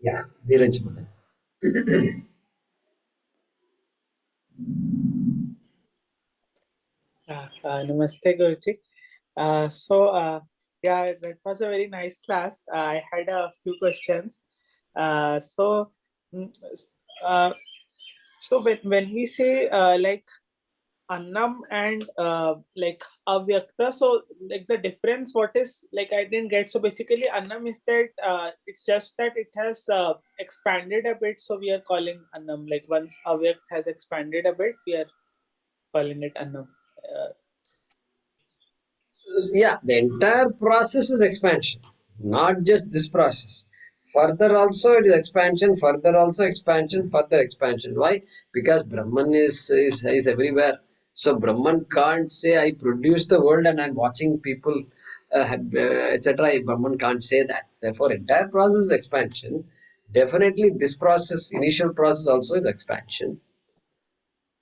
Yeah, Dheeraj Madan. Namaste, Guruji. Yeah, that was a very nice class. I had a few questions. Uh, so, mm, s- uh, so when we say like Annam and like Avyakta, so like the difference, what is like I didn't get. So basically, Annam is that it's just that it has expanded a bit, so we are calling Annam. Like once Avyakt has expanded a bit, we are calling it Annam. Uh, Yeah, the entire process is expansion, not just this process. Further also it is expansion, further also expansion, further expansion. Why? Because Brahman is everywhere. So Brahman can't say I produce the world and I'm watching people, etc. Brahman can't say that. Therefore, entire process is expansion. Definitely, this process, initial process also is expansion,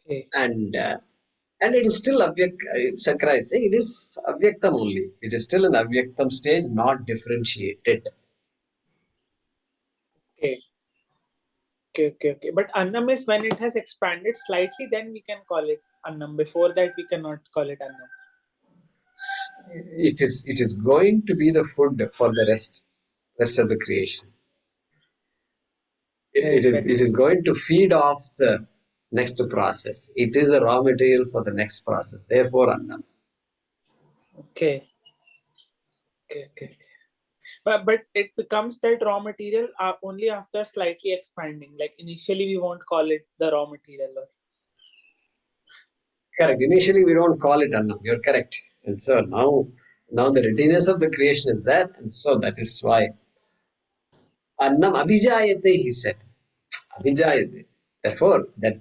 okay. and it is still Shankara is saying it is Avyaktam only. It is still an Avyaktam stage, not differentiated. Okay. Okay. But Annam is when it has expanded slightly, then we can call it Annam. Before that, we cannot call it Annam. It is going to be the food for the rest of the creation. Right, right. It is going to feed off the next process. It is a raw material for the next process. Therefore, Annam. Okay. Okay. But it becomes that raw material only after slightly expanding. Like initially, we won't call it the raw material. Correct. Initially, we don't call it Annam. You're correct. And so now the readiness of the creation is that, and so that is why Annam Abhijayate, he said. Abhijayate. Therefore, that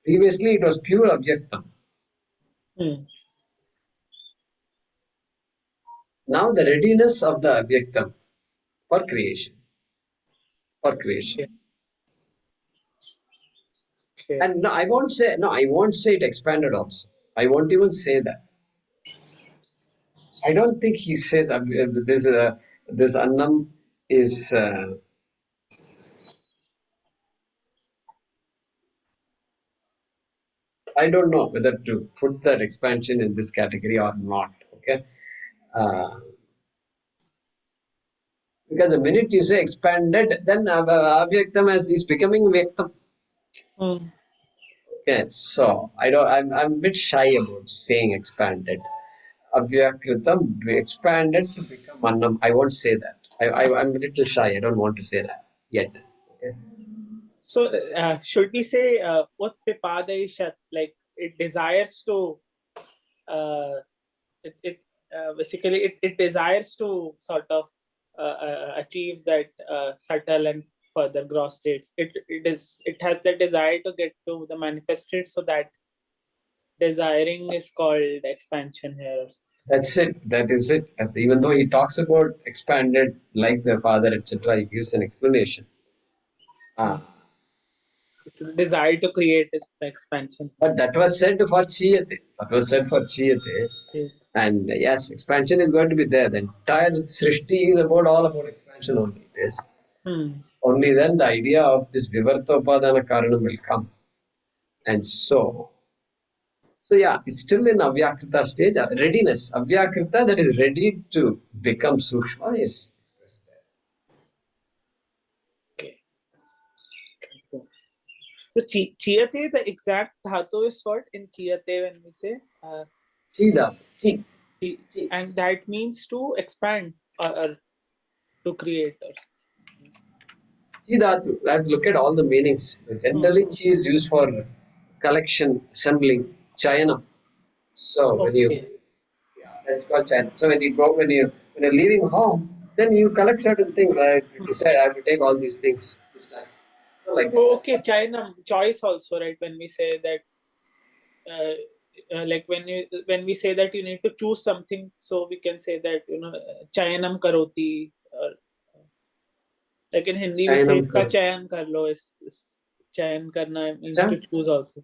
previously it was pure Avyaktam. Hmm. Now the readiness of the Avyaktam for creation. For creation. Okay. Okay. And I won't say it expanded also. I won't even say that. I don't think he says this Annam is. I don't know whether to put that expansion in this category or not. Okay. Uh, because the minute you say expanded, then Avyaktam is becoming Vyaktam. Hmm. Okay, so I'm a bit shy about saying expanded. Avyakritam expanded to become Annam. I won't say that. I'm a little shy. I don't want to say that yet. Okay. So should we say Utpipadayishat, like it desires to basically it desires to sort of achieve that subtle and further gross states. It has the desire to get to the manifested, so that desiring is called expansion here. That's it. That is it. And even though he talks about expanded, like the father, etc., he gives an explanation. Hmm. Ah. It's the desire to create is the expansion. But that was said for Cheeyate. That was said for Cheeyate. Yes. And yes, expansion is going to be there. The entire Srishti is all about expansion only. It is. Hmm. Only then the idea of this Vivartopadana Karanam will come. And so yeah, it's still in Avyakrita stage. Readiness. Avyakrita, that is ready to become Sukshma, is expressed there. Okay. So Cheeyate, the exact dhatu is what in Cheeyate when we say Chida. Chi. and that means to expand or to create. Chidatu. I have to look at all the meanings. Generally, Hmm. chi is used for collection, assembling, chayanam. So when you, Okay. yeah, that's called chayanam. So when you're leaving home, then you collect certain things. Right? You decide I have to take all these things this time. So like that. Oh, okay, China choice also, right? When we say that, like when we say that you need to choose something, so we can say that chayanam karoti, or like in Hindi we say Chayanam iska karo. chayan kar lo. Is chayan karna means to choose also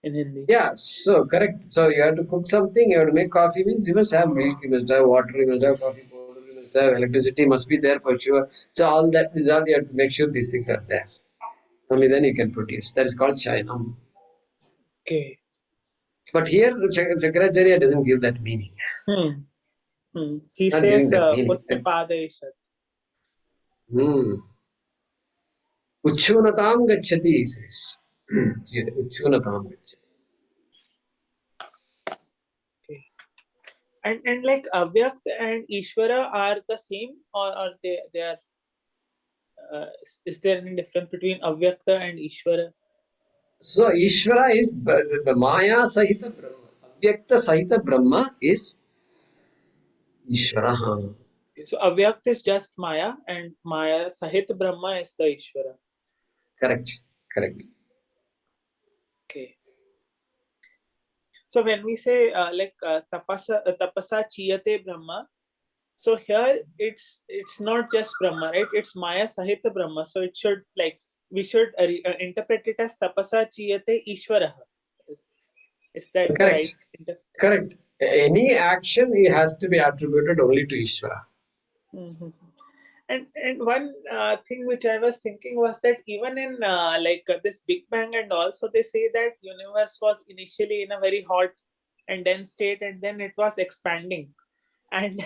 in Hindi. Yeah, so correct. So you have to cook something, you have to make coffee means you must have milk, you must have water, you must have coffee powder, you must So electricity must be there for sure. So all that is all you have to make sure these things are there. Only then you can produce. That is called Chayanam. Okay. But here Shankaracharya doesn't give that meaning. Hmm. He Not giving says that meaning. Utpadeshat. Uchchoonatam gacchati, he says. Uchchoonatam gacchati. Okay. And like Avyakt and Ishvara are the same, or they are is there any difference between Avyakta and Ishvara? So Ishvara is the Maya Sahita Brahma. Avyakta Sahita Brahma is Ishvara. So Avyakt is just Maya, and Maya Sahit Brahma is the Ishvara. Correct. Correct. Okay. So when we say tapasa Cheeyate Brahma, so here it's not just Brahma, right? It's Maya Sahita Brahma. So it should we should interpret it as tapasa Cheeyate Ishvara. Is that the right? Correct. Any action it has to be attributed only to Ishvara. Mm-hmm. And one thing which I was thinking was that even in this Big Bang and also they say that universe was initially in a very hot and dense state and then it was expanding. And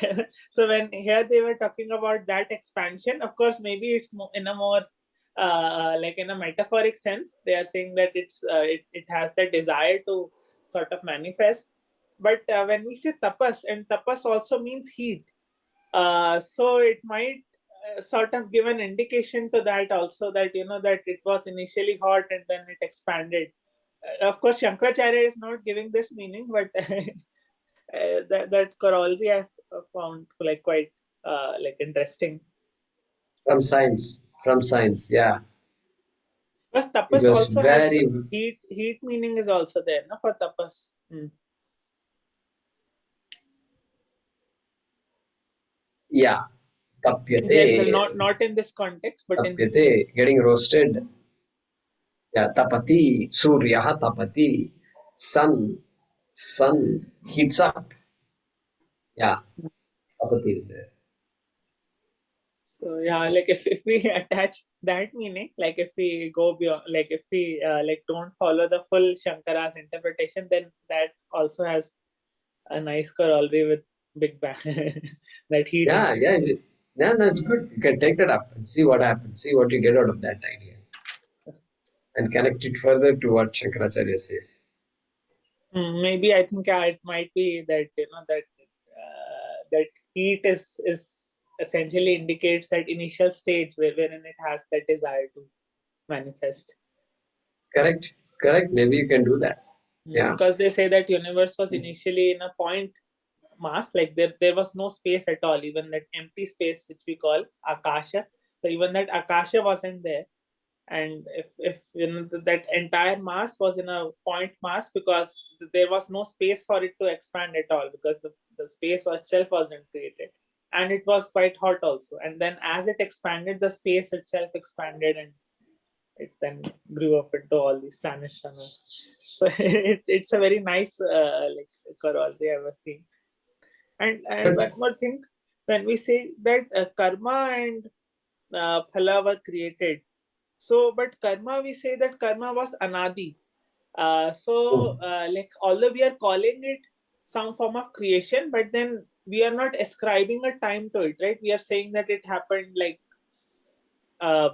so when here they were talking about that expansion, of course maybe it's in a more in a metaphoric sense. They are saying that it has the desire to sort of manifest. But when we say tapas, and tapas also means heat, so it might sort of give an indication to that also, that that it was initially hot and then it expanded. Of course Shankaracharya is not giving this meaning, but that corollary I found quite interesting. From science, yeah. Because It tapas was also has very, the heat meaning is also there, no, for tapas. yeah. In general, Tapyate. not in this context, but in Tapyate, getting roasted. Yeah, tapati, suryaha tapati, sun heats up. Yeah, tapati is there. so yeah, if we attach that meaning, if we go beyond, if we don't follow the full Shankara's interpretation, then that also has a nice corollary with Big Bang. That heat. Yeah, that's good. You can take that up and see what happens, see what you get out of that idea, and connect it further to what Shankaracharya says. Maybe I think it might be that that heat is essentially indicates that initial stage wherein it has that desire to manifest. Correct. Maybe you can do that. Yeah. Because they say that universe was initially in a point mass, like there was no space at all, even that empty space which we call akasha. So even that akasha wasn't there, and if that entire mass was in a point mass, because there was no space for it to expand at all, because the space itself wasn't created, and it was quite hot also, and then as it expanded, the space itself expanded, and it then grew up into all these planets and all. So it's a very nice corollary I was seeing. And one more thing, when we say that karma and phala were created, so but karma, we say that karma was anadi. Although we are calling it some form of creation, but then we are not ascribing a time to it, right? We are saying that it happened uh,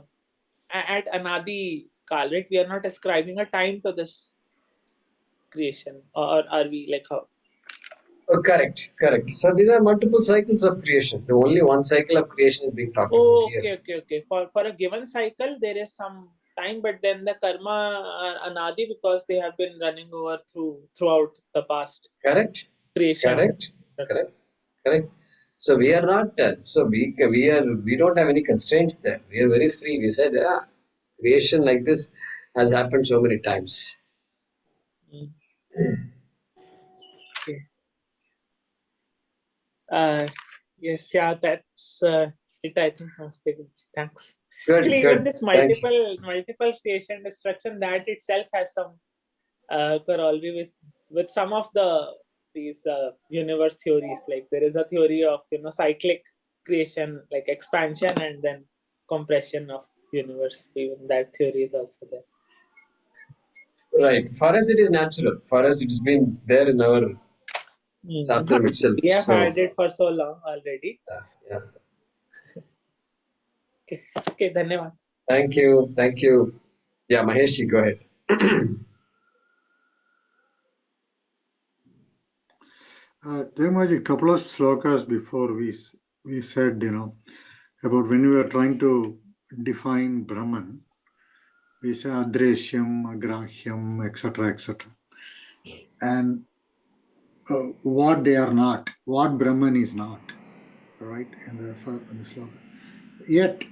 at anadi kal, right? We are not ascribing a time to this creation, or are we how? Correct. So these are multiple cycles of creation. The only one cycle of creation is being talked about here. Okay. For a given cycle, there is some time, but then the karma are anadi because they have been running over throughout the past. Correct. Creation. Correct. So we are not. We don't have any constraints there. We are very free. We said, creation like this has happened so many times. Okay. Yes, yeah, that's it. I think. Thanks. Actually, even this multiple creation destruction, that itself has some corollary with some of these universe theories. Like there is a theory of cyclic creation, like expansion and then compression of universe. Even that theory is also there. Right. For us, it is natural. For us, it has been there in our Shastram itself. We have So, had it for so long already. yeah. Okay, dhanyawad. Thank you. Thank you. Yeah, Maheshji, go ahead. There was a couple of slokas before we said, about when we were trying to define Brahman, we say Adreshyam, Agrahyam, etc., etc. And what they are not, what Brahman is not, right, in the sloka. Yet,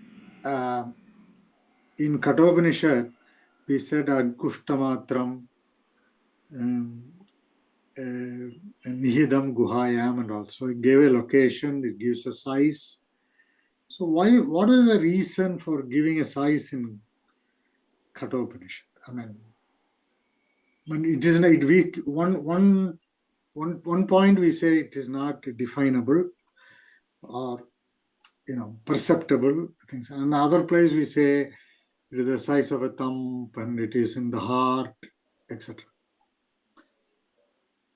in Kathopanishad, we said Ankushtamatram, Nihidam Guhayam, and also it gave a location, it gives a size. So what is the reason for giving a size in Kathopanishad? I mean, when it is one point we say it is not definable or perceptible things. And another place we say it is the size of a thumb and it is in the heart, etc.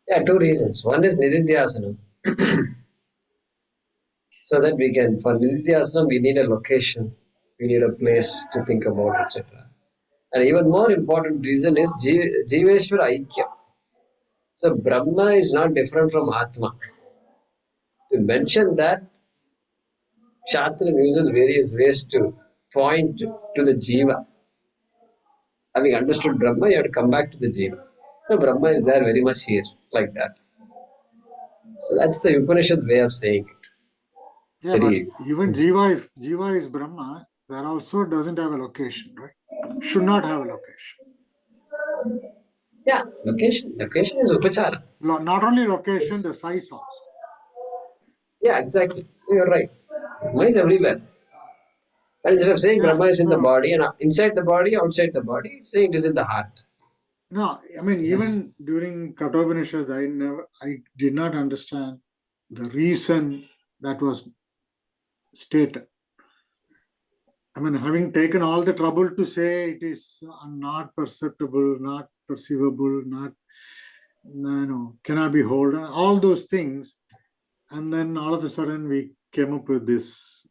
Yeah, two reasons. One is Nididhyasana. So that we can, for Nididhyasana, we need a location, we need a place to think about, etc. And even more important reason is Jiveshwara Aikya. So Brahma is not different from Atma. To mention that, Shastra uses various ways to point to the Jiva. Having understood Brahma, you have to come back to the Jiva. So Brahma is there very much here, like that. So that's the Upanishad way of saying it. Yeah, but even Jiva, if Jiva is Brahma, that also doesn't have a location, right? Should not have a location. Yeah, location. Location is Upachara. Not only location, the size also. Yeah, exactly. You're right. Brahma is everywhere. And instead of saying Brahma is in the body and inside the body, outside the body, saying it is in the heart. No, I mean, even during Kathopanishad, I did not understand the reason that was stated. I mean, having taken all the trouble to say it is not perceptible, not perceivable, not, cannot be holden, all those things. And then all of a sudden we came up with this.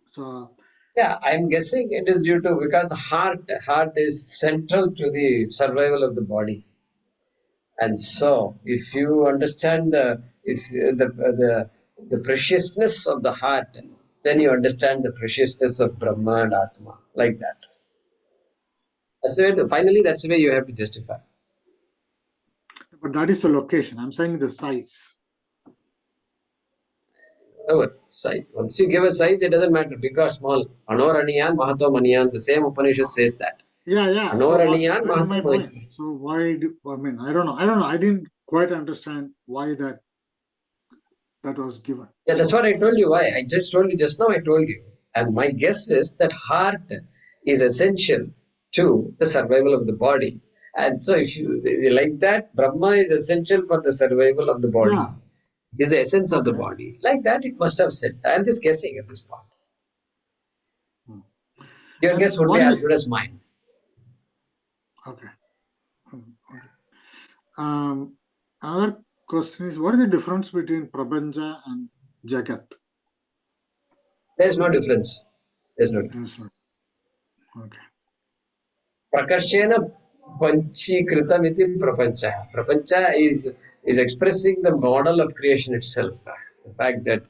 So, yeah, I'm guessing it is due to, because the heart is central to the survival of the body. And so, if you understand the preciousness of the heart, then you understand the preciousness of Brahma and Atma, like that. That's the way. Finally, that's the way you have to justify. But that is the location. I'm saying the size. Whatever size. Once you give a size, it doesn't matter big or small. Anoraniyan, Mahato Maniyan. The same Upanishad says that. Yeah. Anoraniyan, So that is my point. Mahato. So why? I don't know. I didn't quite understand why that was given. Yeah, that's what I told you. Why? I just told you just now. I told you, and my guess is that heart is essential to the survival of the body. And so, if you like that, Brahma is essential for the survival of the body. Yeah. Is the essence of the body. Like that, it must have said. I'm just guessing at this point. Your guess would be as good as mine. Okay. Another question is, what is the difference between Prapancha and Jagat? There is no difference. There's no difference. Okay. Prakarshena Panchikritam iti Prapancha. Prapancha is expressing the model of creation itself. The fact that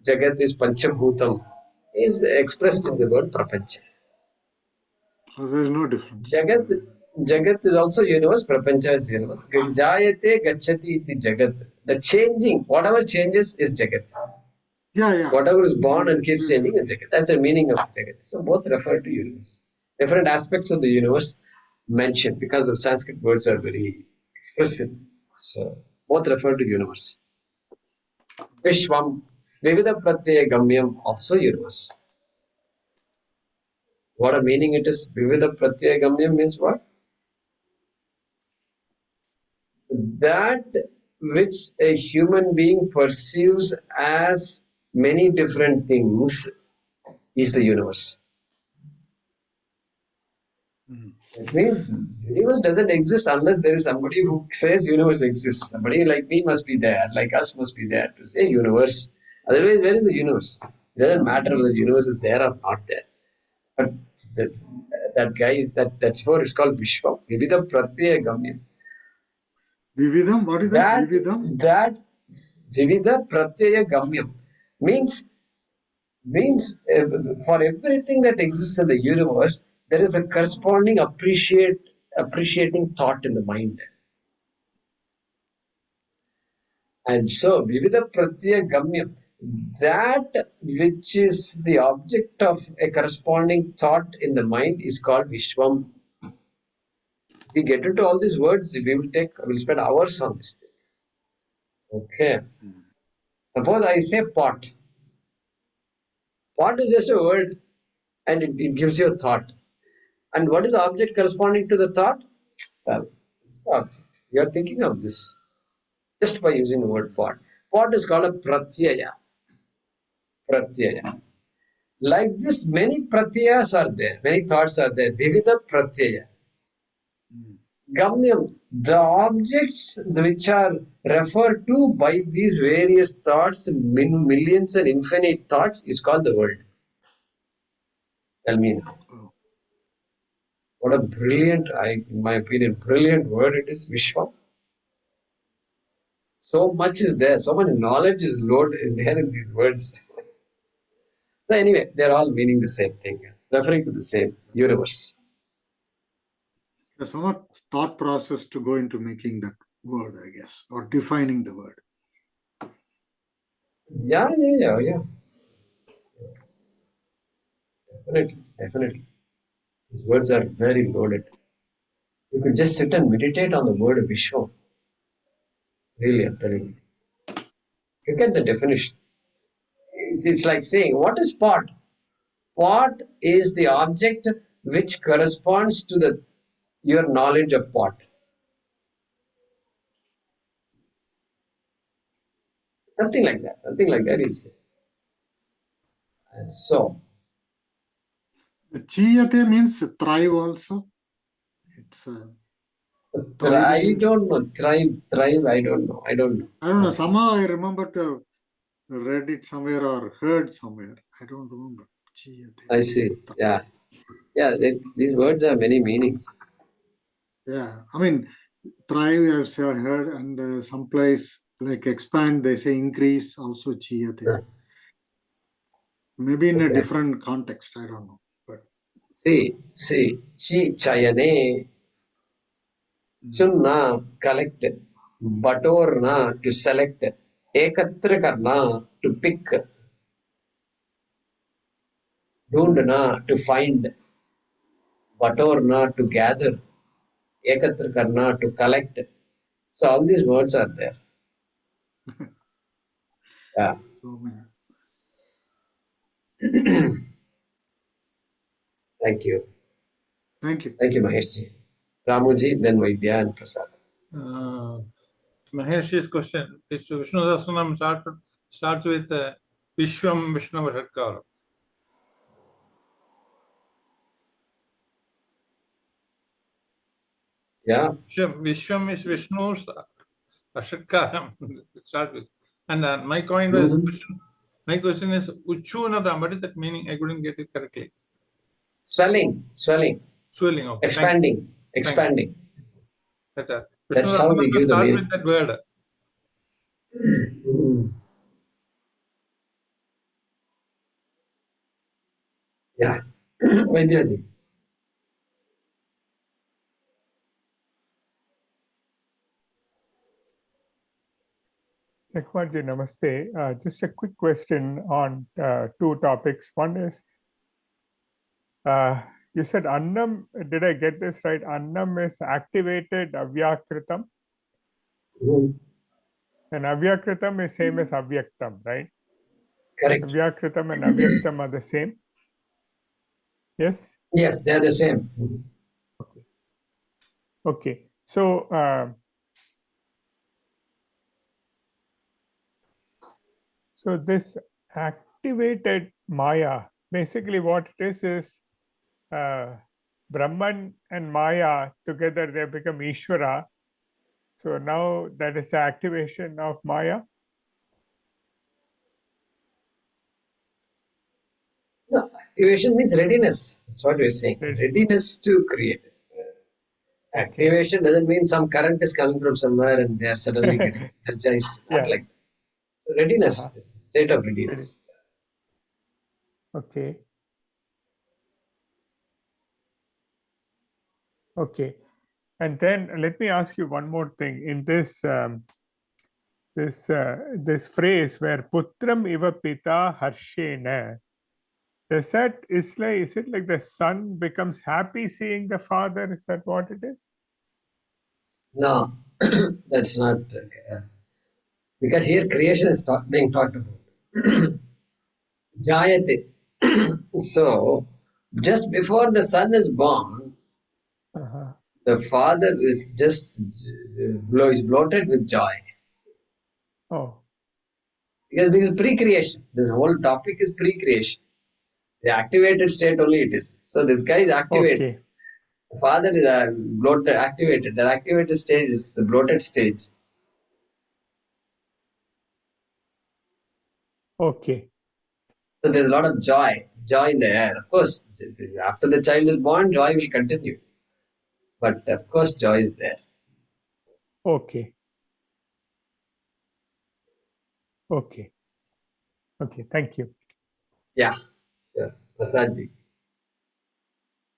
Jagat is Panchabhutam is expressed in the word Prapancha. So there is no difference. Jagat is also universe, Prapancha is universe. Jayate Gachati iti Jagat. The changing, whatever changes is Jagat. Yeah. Whatever is born and keeps changing is Jagat. That's the meaning of Jagat. So both refer to universe. Different aspects of the universe mentioned, because the Sanskrit words are very expressive. So both refer to universe. Vishwam, Vivida Pratyaya Gamyam, also universe. What a meaning it is. Vivida Pratyaya Gamyam means what? That which a human being perceives as many different things is the universe. It means universe doesn't exist unless there is somebody who says universe exists. Somebody like me must be there, like us must be there to say universe. Otherwise, where is the universe? It doesn't matter whether the universe is there or not there. But that guy is that's what it's called Vishwa. Vivida Pratyaya Gamyam. Vividam, what is that? That Vividam? that Vivida Pratyaya Gamyam means for everything that exists in the universe, there is a corresponding appreciating thought in the mind. And so, Vivida Pratyaya Gamyam, that which is the object of a corresponding thought in the mind is called Vishwam. We get into all these words, we'll spend hours on this thing. Okay. Suppose I say pot. Pot is just a word and it gives you a thought. And what is the object corresponding to the thought? Well, this is the object. You are thinking of this just by using the word pot. Pot is called a pratyaya. Pratyaya. Like this, many pratyayas are there, many thoughts are there. Vivida pratyaya. Gamyam, the objects which are referred to by these various thoughts, millions and infinite thoughts, is called the world. Tell me now. What a brilliant, in my opinion, brilliant word it is, Vishwa. So much is there, so much knowledge is loaded there in these words. So anyway, they're all meaning the same thing, referring to the same universe. There's so much thought process to go into making that word, I guess, or defining the word. Yeah. Definitely. These words are very loaded. You could just sit and meditate on the word Vishwa. Really, I'm telling you. Look at the definition. It's like saying, what is pot? Pot is the object which corresponds to your knowledge of pot. Something like that. Something like that is. And so. The Cheeyate means thrive also. It's I don't know. Thrive, I don't know. I don't know. Somehow I remember to read it somewhere or heard somewhere. I don't remember. Cheeyate. I see. Yeah. These words have many meanings. Yeah. I mean, thrive I've heard, and someplace like expand, they say increase, also Cheeyate. Yeah. Maybe in a different context. I don't know. But see, chi chayane, chunna, collect, batorna, to select, ekatra karna, to pick, dundna, to find, batorna, to gather, ekatra karna, to collect. So all these words are there. Yeah. so many. Thank you. Thank you. Thank you, Maheshji. Ramuji, then Vaidya and Prasad. Mahesh's question is Vishnu Sahasranam starts with Vishwam Vishnu Vashatkara. Yeah. Vishwam is Vishnu's Vashatkaram. Start with. And my question is Uchchoonatam. What is that meaning? I couldn't get it correctly. Swelling. Swelling. Okay. Expanding. That's how we give the meaning. With that word. Yeah. Vaidyaji. Jayakumarji, namaste. Just a quick question on two topics. One is, you said Annam, did I get this right? Annam is activated Avyaktam. And Avyaktam is same as Avyaktam, right? Correct. Avyaktam and Avyaktam are the same? Yes? Yes, they are the same. Okay. So, so this activated Maya. Basically, what it is Brahman and Maya together, they become Ishvara. So now that is the activation of Maya. No, activation means readiness. That's what we're saying. Readiness to create. Activation doesn't mean some current is coming from somewhere and they are suddenly getting energized. Not like that. Readiness, state of readiness. Okay. Okay. And then let me ask you one more thing. In this this phrase where Putram iva Pita Harshena, is it like the son becomes happy seeing the father? Is that what it is? No, that's not. Because here creation is being talked about. Jayate. So, just before the son is born, the father is just is bloated with joy. Oh. Because this is pre-creation. This whole topic is pre-creation. The activated state only it is. So this guy is activated. Okay. The father is bloated, activated. The activated stage is the bloated stage. Okay. So there's a lot of joy in the air. Of course, after the child is born, joy will continue. But of course, joy is there. Okay. Okay. Okay. Thank you. Yeah. Sure. Prasadji.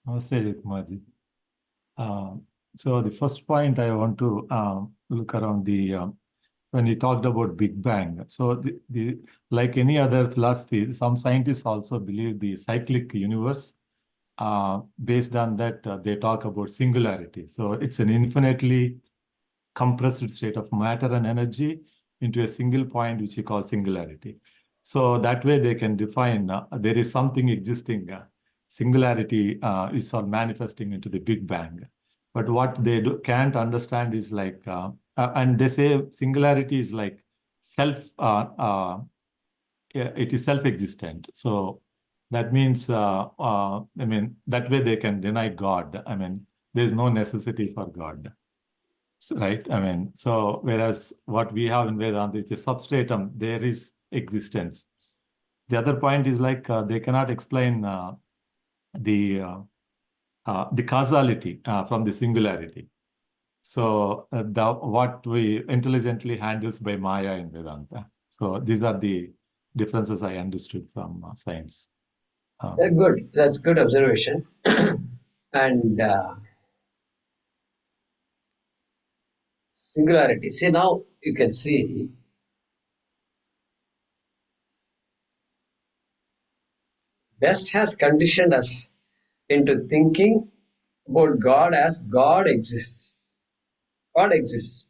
Namaste, Jayakumarji. So the first point I want to look around when you talked about Big Bang. So like any other philosophy, some scientists also believe the cyclic universe. Based on that, they talk about singularity. So it's an infinitely compressed state of matter and energy into a single point, which we call singularity. So that way they can define there is something existing. Singularity is all manifesting into the Big Bang. But what they can't understand is like, and they say singularity is like it is self-existent. So that means, I mean, that way they can deny God. I mean, there's no necessity for God. Right? I mean, so whereas what we have in Vedanta is a substratum, there is existence. The other point is like they cannot explain the causality from the singularity. So what we intelligently handles by Maya in Vedanta. So these are the differences I understood from science. Good. That's good observation. And singularity. See, now you can see West has conditioned us into thinking about God as God exists. God exists.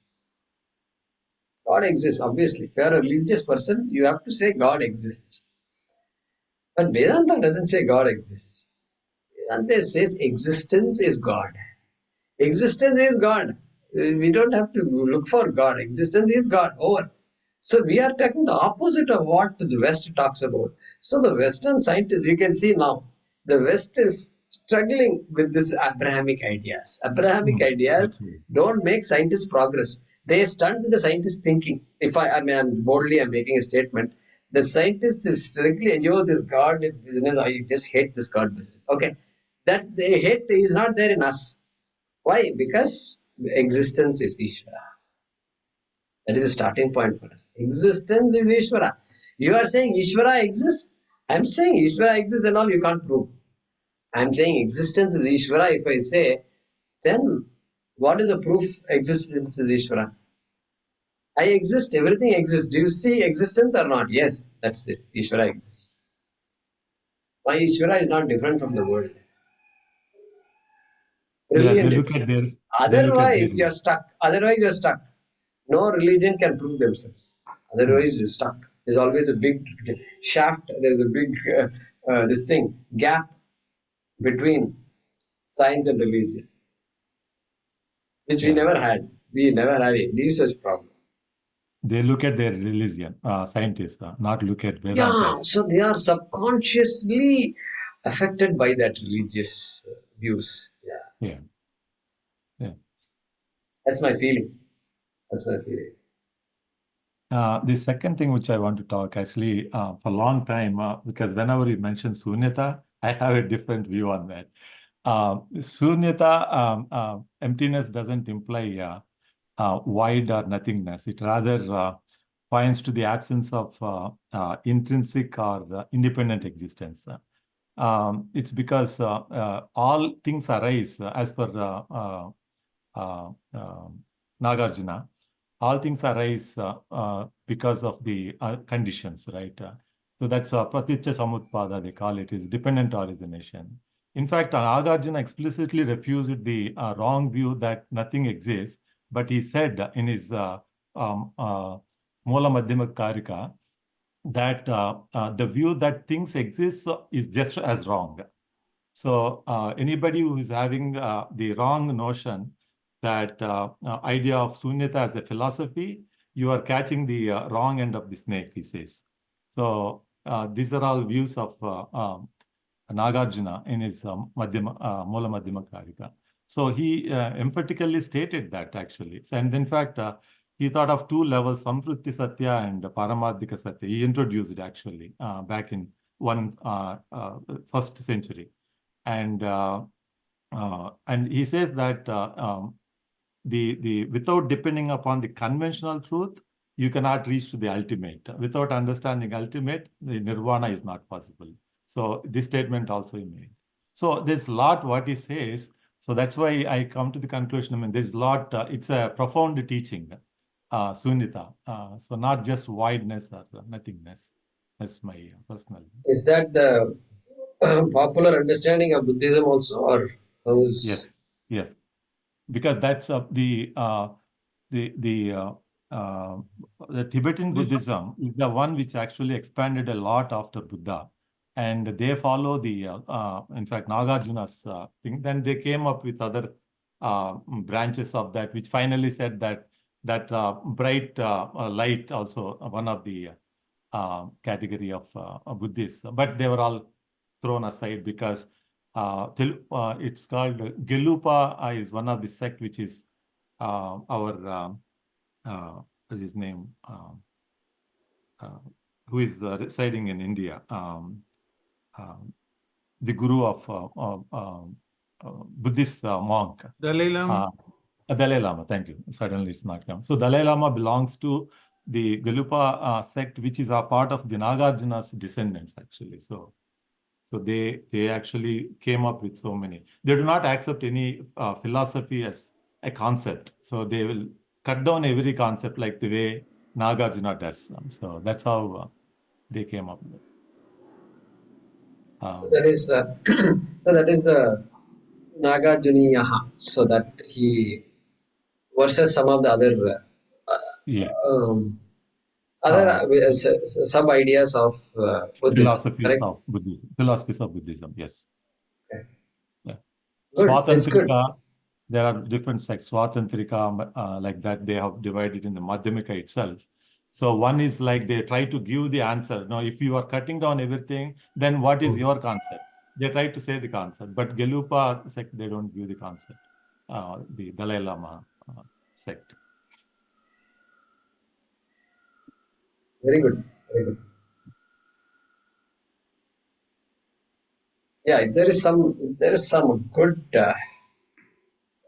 God exists, obviously. If you are a religious person, you have to say God exists. But Vedanta doesn't say God exists. Vedanta says existence is God. Existence is God. We don't have to look for God. Existence is God. Over. So we are talking the opposite of what the West talks about. So the Western scientists, you can see now, the West is struggling with this Abrahamic ideas. Abrahamic ideas don't make scientists progress. They stunt the scientists thinking. If I'm making a statement, the scientist is strictly, this God business, I just hate this God business. Okay. That they hate is not there in us. Why? Because existence is Ishvara. That is a starting point for us. Existence is Ishvara. You are saying Ishvara exists. I am saying Ishvara exists and all you can't prove. I am saying existence is Ishvara. If I say, then what is the proof existence is Ishvara? I exist, everything exists. Do you see existence or not? Yes, that's it. Ishvara exists. Why Ishvara is not different from the world? Brilliant. Otherwise, you're stuck. No religion can prove themselves. Otherwise, you're stuck. There's always a big shaft. There's a big gap between science and religion, which we never had. We never had any such problem. they look at their religion, scientists, not look at Yeah, Vedantas. so they are subconsciously affected by that religious views. Yeah, Yeah, yeah. that's my feeling. That's my feeling. The second thing which I want to talk actually for a long time, because whenever you mention Sunyata, I have a different view on that. Sunyata, emptiness doesn't imply void or nothingness. It rather points to the absence of intrinsic or independent existence. It's because all things arise as per Nagarjuna. All things arise because of the conditions, right? So that's Pratitya Samutpada, they call it, is dependent origination. In fact, Nagarjuna explicitly refused the wrong view that nothing exists, but he said in his Mola Madhyama Karika that the view that things exist is just as wrong. So anybody who is having the wrong notion that idea of Sunyata as a philosophy, you are catching the wrong end of the snake, he says. So these are all views of Nagarjuna in his Mola Madhyama Karika. So he emphatically stated that actually. So, and in fact, he thought of two levels, Samvritti Satya and Paramadhika Satya. He introduced it actually back in first century. And he says that the without depending upon the conventional truth, you cannot reach to the ultimate. Without understanding ultimate, the nirvana is not possible. So this statement also he made. So there's a lot what he says. So that's why I come to the conclusion. I mean, there's a lot. It's a profound teaching, Sunyata. So not just voidness or nothingness. That's my personal. Is that the popular understanding of Buddhism also, or how's? Yes, yes, because that's the Tibetan Buddhism is the one which actually expanded a lot after Buddha, and they follow the in fact Nagarjuna's thing. Then they came up with other branches of that, which finally said that bright light also one of the category of Buddhists, but they were all thrown aside because it's called Gelupa is one of the sect which is our what's his name who is residing in India, the guru of Buddhist monk. Dalai Lama. Dalai Lama, thank you. Suddenly it's not come. So Dalai Lama belongs to the Gelupa sect, which is a part of the Nagarjuna's descendants actually. So they actually came up with so many. They do not accept any philosophy as a concept. So they will cut down every concept like the way Nagarjuna does. So that's how they came up with it. So that is so that is the Nagarjuniyaha. So that he versus some of the other yeah. Other sub ideas of Buddhism. Philosophies of Buddhism. Philosophies of Buddhism, yes. Okay. Yeah. Good. It's good. Swatantrika, there are different sects. Swatantrika, like that, they have divided in the Madhyamika itself. So one is like they try to give the answer. Now, if you are cutting down everything, then what is your concept? They try to say the concept, but Gelupa sect, they don't give the concept. The Dalai Lama sect. Very good. Very good. Yeah, there is some good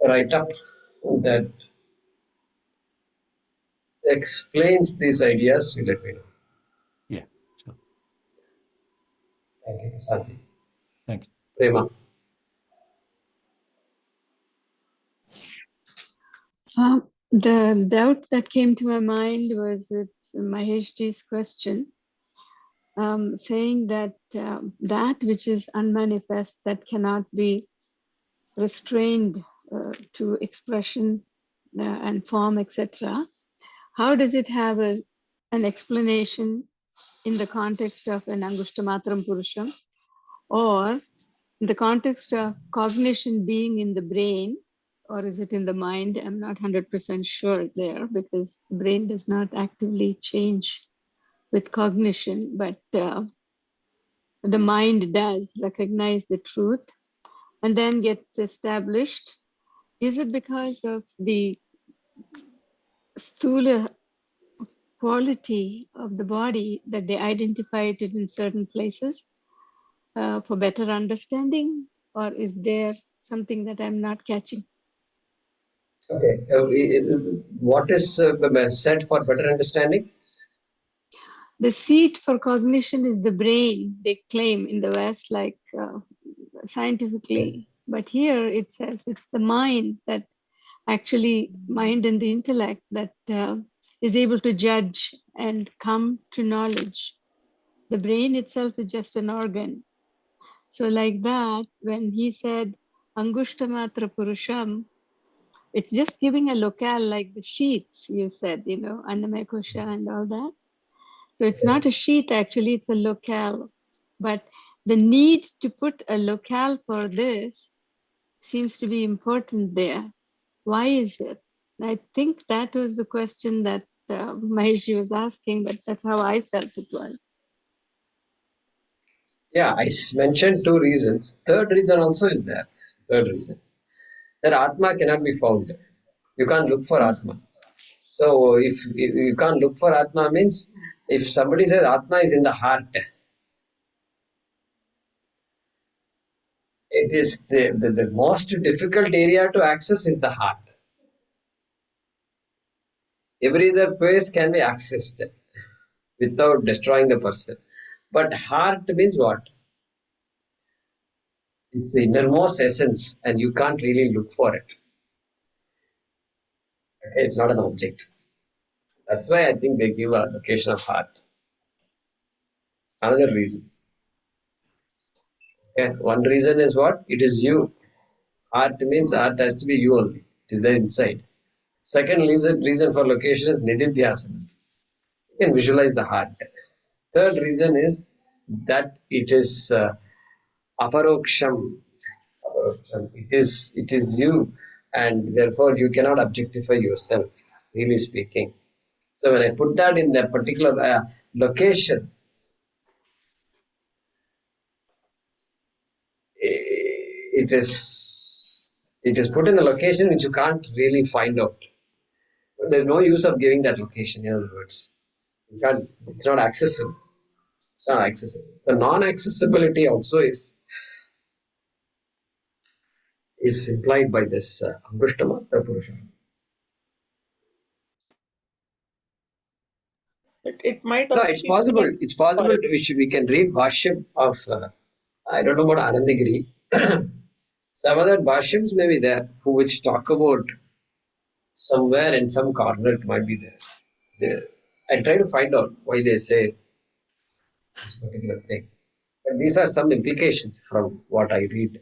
write-up that explains these ideas. You let me know. Yeah, sure. Thank you, Saji. Thank you. Prema. The doubt that came to my mind was with Maheshji's question, saying that that which is unmanifest, that cannot be restrained to expression and form, etc. How does it have an explanation in the context of an Angushtamatram Purusham, or in the context of cognition being in the brain, or is it in the mind? I'm not 100% sure there, because the brain does not actively change with cognition, but the mind does recognize the truth and then gets established. Is it because of the sthula quality of the body that they identify it in certain places for better understanding, or is there something that I'm not catching? Okay. What is said for better understanding? The seat for cognition is the brain, they claim in the West, like scientifically. But here it says it's the mind that actually, mind and the intellect that is able to judge and come to knowledge. The brain itself is just an organ. So like that, when he said, Angushtamatra Purusham, it's just giving a locale like the sheets you said, Annamaya Kosha and all that. So it's not a sheet, actually, it's a locale. But the need to put a locale for this seems to be important there. Why is it? I think that was the question that Maheshi was asking, but that's how I felt it was. Yeah, I mentioned two reasons. Third reason also is there. Third reason. That Atma cannot be found. You can't look for Atma. So if you can't look for Atma means, if somebody says Atma is in the heart, it is the most difficult area to access is the heart. Every other place can be accessed without destroying the person. But heart means what? It's the innermost essence and you can't really look for it. Okay, it's not an object. That's why I think they give a location of heart. Another reason. Okay, one reason is what? It is you. Heart means heart has to be you only. It is there inside. Second reason for location is nididhyasana. You can visualize the heart. Third reason is that it is aparoksham. It is you, and therefore you cannot objectify yourself, really speaking. So when I put that in that particular location, it is put in a location which you can't really find out. There's no use of giving that location. In other words, you can't. It's not accessible. It's not accessible. So non-accessibility also is implied by this Angushtamatra Purusha. It might No, also it's be possible. It's possible for we can read Bhaashyam of I don't know about Anandigiri. Some other Bhashyams may be there which talk about somewhere in some corner it might be there. I try to find out why they say this particular thing. But these are some implications from what I read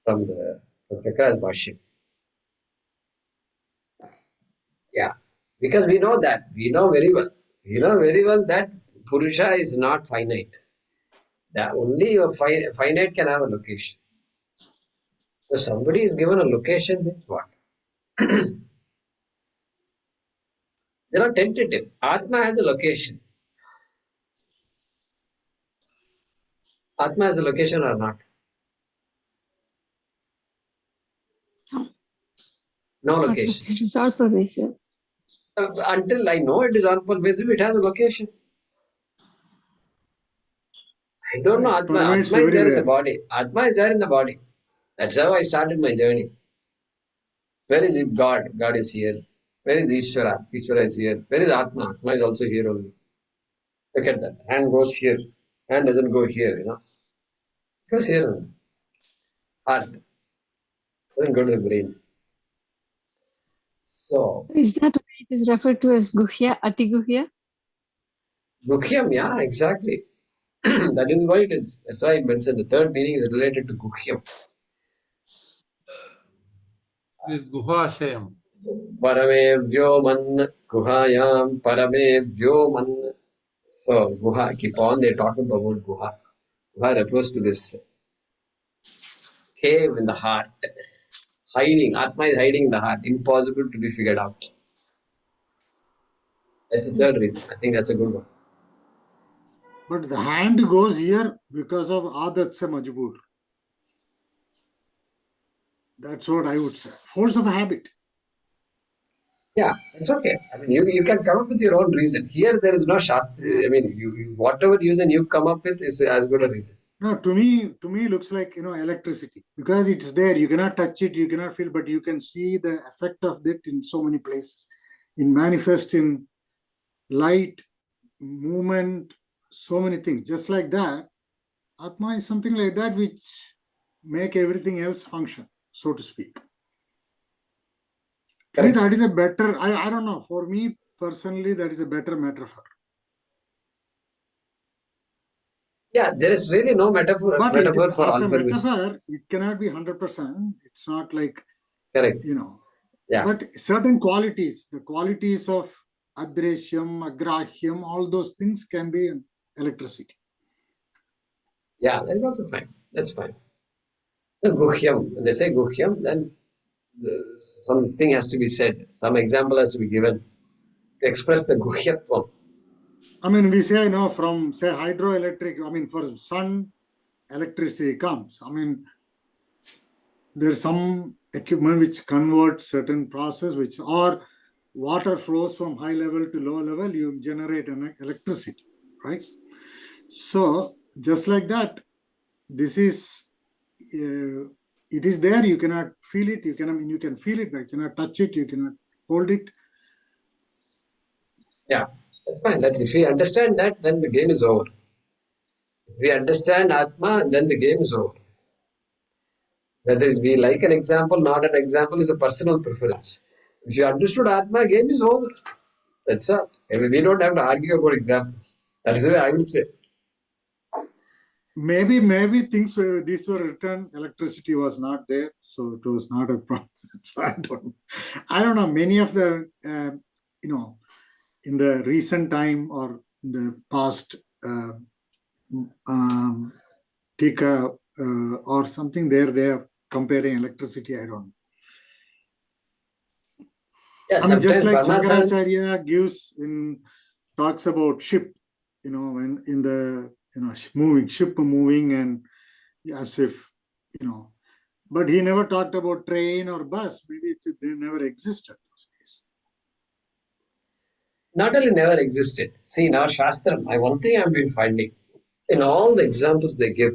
from the Prakash Bhashyam. Yeah, because we know that. We know very well. We know very well that Purusha is not finite. That only a finite can have a location. So somebody is given a location with what? They are tentative. Atma has a location. Atma has a location or not? No location. It's all pervasive. Until I know it is all pervasive, it has a location. I don't know Atma. Pervades Atma is there in the everywhere. body. Atma is there in the body. That's how I started my journey. Where is it? God? God is here. Where is Ishvara? Ishvara is here. Where is Atma? Atma is also here only. Look at that. Hand goes here. Hand doesn't go here, It goes here only. Heart doesn't go to the brain. So, Is that why it is referred to as Guhya, Ati Guhya? Gukhyam, yeah, exactly. That is why it is. That's why I mentioned the third meaning is related to Gukhyam. This Guhashayam. Parame Vyoman Guhayam Parame Vyoman. So Guha, keep on they talk about Guha. Guha refers to this cave in the heart hiding. Atma is hiding in the heart. Impossible to be figured out. That's the third reason. I think that's a good one. But the hand goes here because of adat se majboor. That's what I would say. Force of habit. Yeah, it's okay. I mean, you can come up with your own reason. Here, there is no shastra. Yeah. I mean, you whatever reason you come up with is as good a reason. No, to me, looks like electricity, because it's there. You cannot touch it, you cannot feel, but you can see the effect of it in so many places. In manifest in light, movement, so many things. Just like that, Atma is something like that which make everything else function, so to speak. To me, that is a better, I don't know, for me personally, that is a better metaphor. Yeah, there is really no metaphor But for all as a purpose. metaphor, it cannot be 100%. It's not like, Correct. Yeah. But certain qualities, the qualities of adreshyam, agrahyam, all those things can be electricity. Yeah, that's also fine. That's fine. So guhyam, when they say guhyam, then something has to be said. Some example has to be given to express the guhyatvam. I mean, we say, from, say, hydroelectric, I mean, for sun, electricity comes. I mean, there's some equipment which converts certain process, or water flows from high level to low level, you generate an electricity, right? So, just like that, this is, it is there, you cannot feel it, you can feel it, but you cannot touch it, you cannot hold it. Yeah, that's fine. That's, if we understand that, then the game is over. If we understand Atma, then the game is over. Whether we like an example, not an example, is a personal preference. If you understood Atma, game is over. That's all. I mean, we don't have to argue about examples. That's the way I will say. Maybe things were, these were written, electricity was not there, so it was not a problem. So I don't know. Many of the, in the recent time or in the past, Tika or something, they are comparing electricity. I don't know. Yeah, I mean, just like Parmatma, Shankaracharya talks about ship, when in the ship moving, and as if but he never talked about train or bus. Maybe they never existed. not only never existed. See, in our Shastram, one thing I've been finding, in all the examples they give,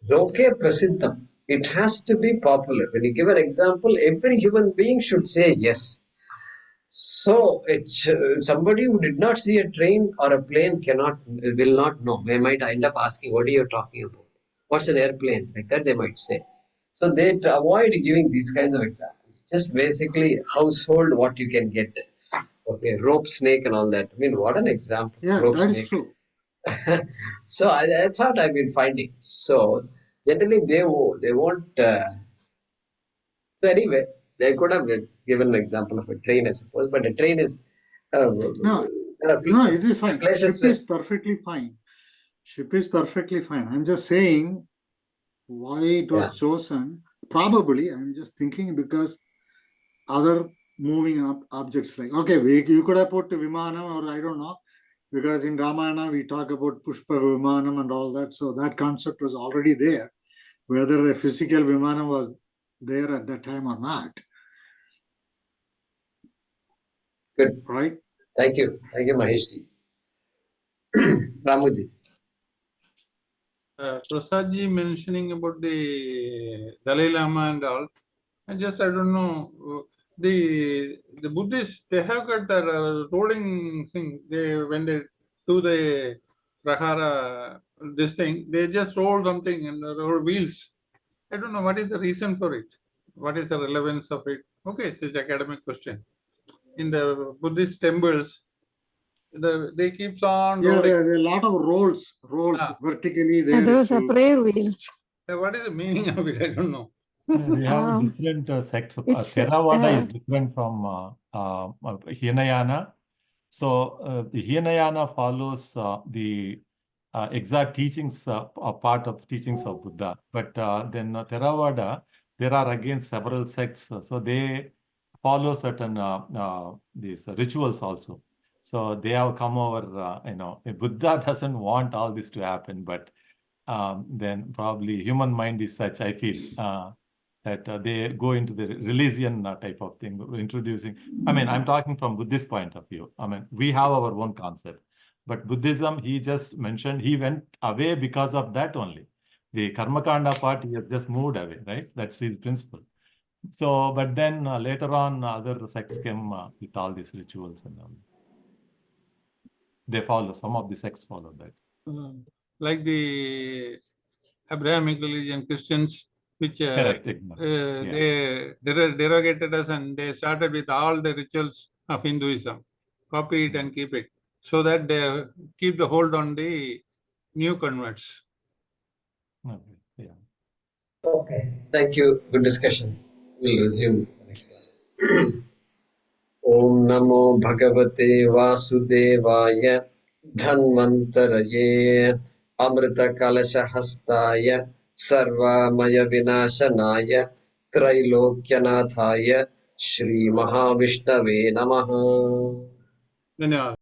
Loke Prasiddham, it has to be popular. When you give an example, every human being should say yes. So, somebody who did not see a train or a plane will not know. They might end up asking, what are you talking about? What's an airplane? Like that they might say. So they avoid giving these kinds of examples. Just basically household, what you can get. Okay, rope, snake and all that. I mean, what an example. Yeah, rope, that snake. is true. So that's what I've been finding. So generally they won't. So anyway, they could have given an example of a train, I suppose, but a train is No, it is fine. Ship is perfectly fine. Ship is perfectly fine. I'm just saying why it was chosen. Probably, I'm just thinking because other moving objects, like, okay, you could have put Vimana, or I don't know, because in Ramayana we talk about Pushpa Vimanam and all that. So that concept was already there, whether a physical Vimanam was there at that time or not. Good. Right? Thank you, Maheshji. Ramuji. Prasadji mentioning about the Dalai Lama and all, I don't know, the Buddhists, they have got a rolling thing. When they do the prahara, this thing, they just roll something and roll wheels. I don't know what is the reason for it. What is the relevance of it? Okay, it's an academic question. In the Buddhist temples, they keep on rolling. There's a lot of rolls vertically there. Those are prayer wheels. What is the meaning of it? I don't know. We have different sects. Theravada is different from Hinayana. So the Hinayana follows the exact teachings, a part of teachings of Buddha. But then Theravada, there are again several sects, so they follow certain these rituals also. So they have come over, Buddha doesn't want all this to happen, but then probably human mind is such, I feel, that they go into the religion type of thing, introducing. I mean, I'm talking from Buddhist point of view. I mean, we have our own concept, but Buddhism, he just mentioned, he went away because of that only. The Karmakanda part, he has just moved away, right? That's his principle. So, but then later on, other sects came with all these rituals and they follow, some of the sects follow that. Like the Abrahamic religion, Christians, which Correct. they derogated us and they started with all the rituals of Hinduism, copy it and keep it, so that they keep the hold on the new converts. Okay. Yeah. Okay, thank you. Good discussion. We'll resume next class. Om Namo Bhagavate Vasudevaya Dhanvantaraye Amrita Kalasha Hastaya Sarvamaya Vinashanaya Trailokyanataya Shri Mahavishnave Namaha. Dhanyawad.